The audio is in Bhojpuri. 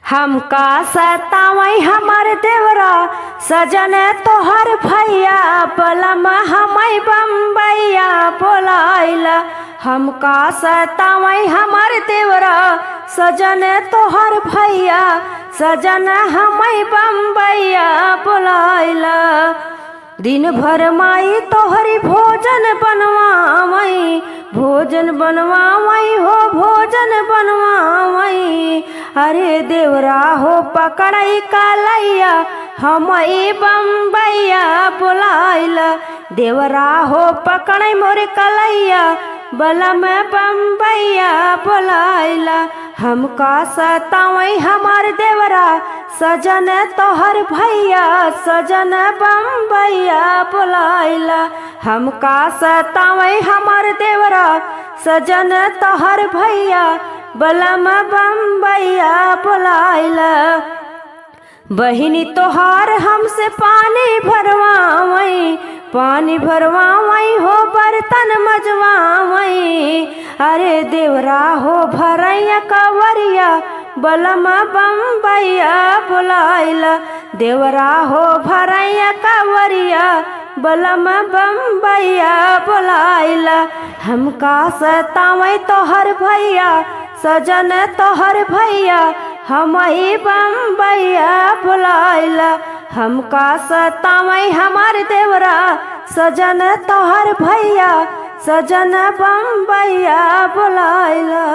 हमका सतावई हमर देवरा सजन तोहर भैया पलम हमई बम्बैया बोलाइला। हमका सतावई हमर देवरा सजन तोहर भैया सजन हमई बम्बैया बोलाइला। दिन भर माई तोहरी भोजन बनवावई हो भोजन बनवावई। अरे देवरा हो पकड़ई कालैया हमई बम्बैया बोलाइला। देवरा हो पकड़ई मोर कलैया बलम बम्बैया बोलाइला। हमका सतावई हमार देवरा सजन तोहर भैया सजन बम्बैया बोलाइला। हमका सतावई हमार देवरा सजन तोहर भैया बलम बम्बैया बोलाइला। बहिनी तोहार हमसे पानी भरवावई हो बर्तन मजवावई। अरे देवरा हो भरैया कवरिया बलम बम्बैया बोलाइला। देवरा हो भरैया कवरिया बलम बम्बैया बोलाइला। हमका सतावई तोहर भैया सजन तोहर भैया हमई बम्बैया बोलाइला। हमका सतावई हमार देवरा सजन तोहर भैया सजन बम्बैया बोलाइला।